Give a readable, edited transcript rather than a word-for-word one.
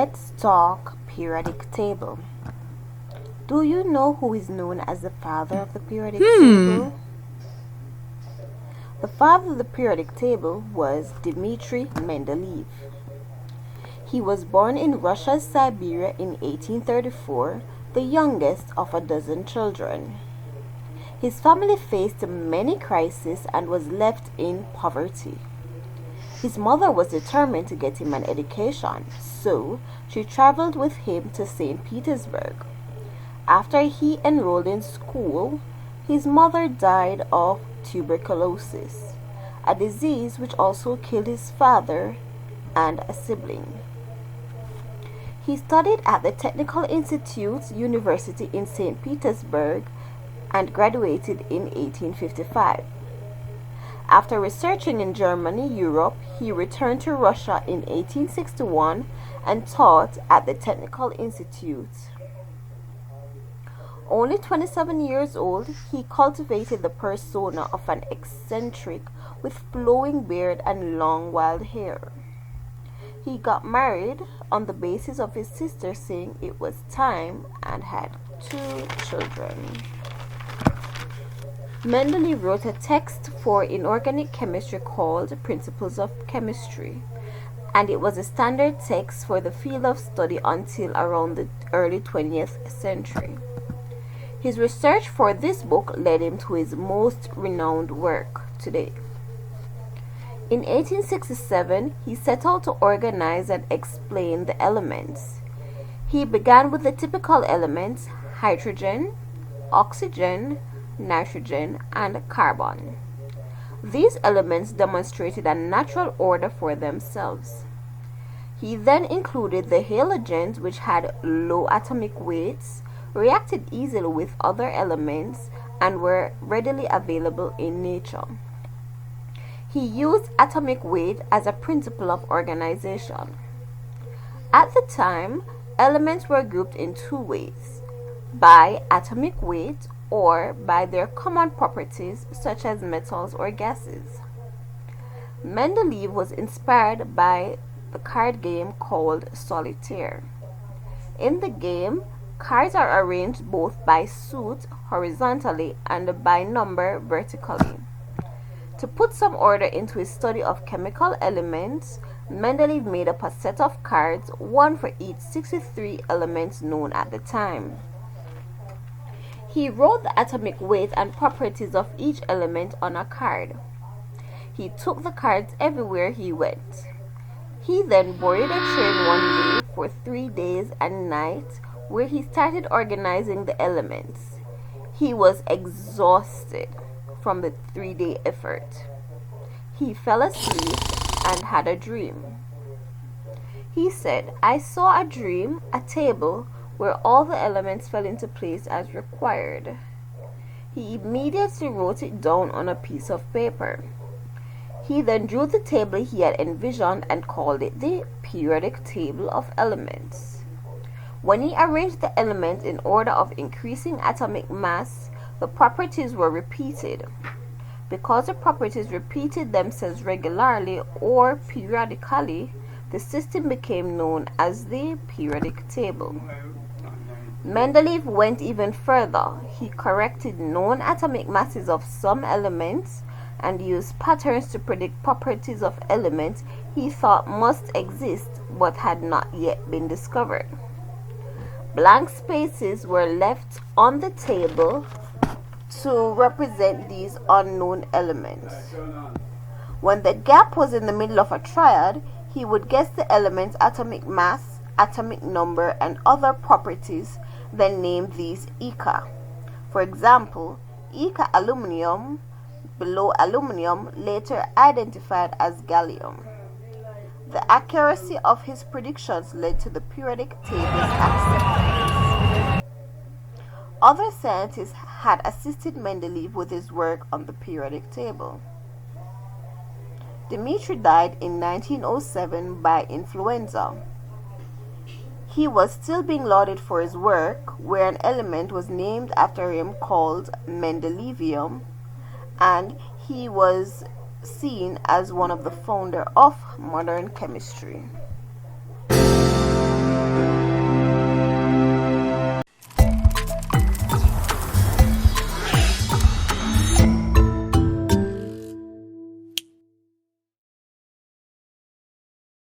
Let's talk periodic table. Do you know who is known as the father of the periodic table? The father of the periodic table was Dmitri Mendeleev. He was born in Russia's Siberia in 1834, the youngest of a dozen children. His family faced many crises and was left in poverty. His mother was determined to get him an education, so she traveled with him to St. Petersburg. After he enrolled in school, his mother died of tuberculosis, a disease which also killed his father and a sibling. He studied at the Technical Institute University in St. Petersburg and graduated in 1855. After researching in Germany, Europe, he returned to Russia in 1861 and taught at the Technical Institute. Only 27 years old, he cultivated the persona of an eccentric with flowing beard and long wild hair. He got married on the basis of his sister saying it was time and had 2 children. Mendeleev wrote a text for inorganic chemistry called Principles of Chemistry, and it was a standard text for the field of study until around the early 20th century. His research for this book led him to his most renowned work today. In 1867, he set out to organize and explain the elements. He began with the typical elements hydrogen, oxygen, nitrogen, and carbon. These elements demonstrated a natural order for themselves. He then included the halogens, which had low atomic weights, reacted easily with other elements, and were readily available in nature. He used atomic weight as a principle of organization. At the time, elements were grouped in 2 ways: by atomic weight or by their common properties such as metals or gases. Mendeleev was inspired by the card game called Solitaire. In the game, cards are arranged both by suit horizontally and by number vertically. To put some order into his study of chemical elements, Mendeleev made up a set of cards, one for each 63 elements known at the time. He wrote the atomic weight and properties of each element on a card. He took the cards everywhere he went. He then boarded a train one day for 3 days and nights, where he started organizing the elements. He was exhausted from the 3-day effort. He fell asleep and had a dream. He said, "I saw a dream, a table, where all the elements fell into place as required." He immediately wrote it down on a piece of paper. He then drew the table he had envisioned and called it the periodic table of elements. When he arranged the elements in order of increasing atomic mass, the properties were repeated. Because the properties repeated themselves regularly or periodically, the system became known as the periodic table. Mendeleev went even further. He corrected known atomic masses of some elements and used patterns to predict properties of elements he thought must exist but had not yet been discovered. Blank spaces were left on the table to represent these unknown elements. When the gap was in the middle of a triad, he would guess the element's atomic mass, atomic number, and other properties, then name these eka. For example, eka aluminum, below aluminum, later identified as gallium. The accuracy of his predictions led to the periodic table's acceptance. Other scientists had assisted Mendeleev with his work on the periodic table. Dmitri died in 1907 by influenza. He was still being lauded for his work, where an element was named after him called Mendeleevium, and he was seen as one of the founders of modern chemistry.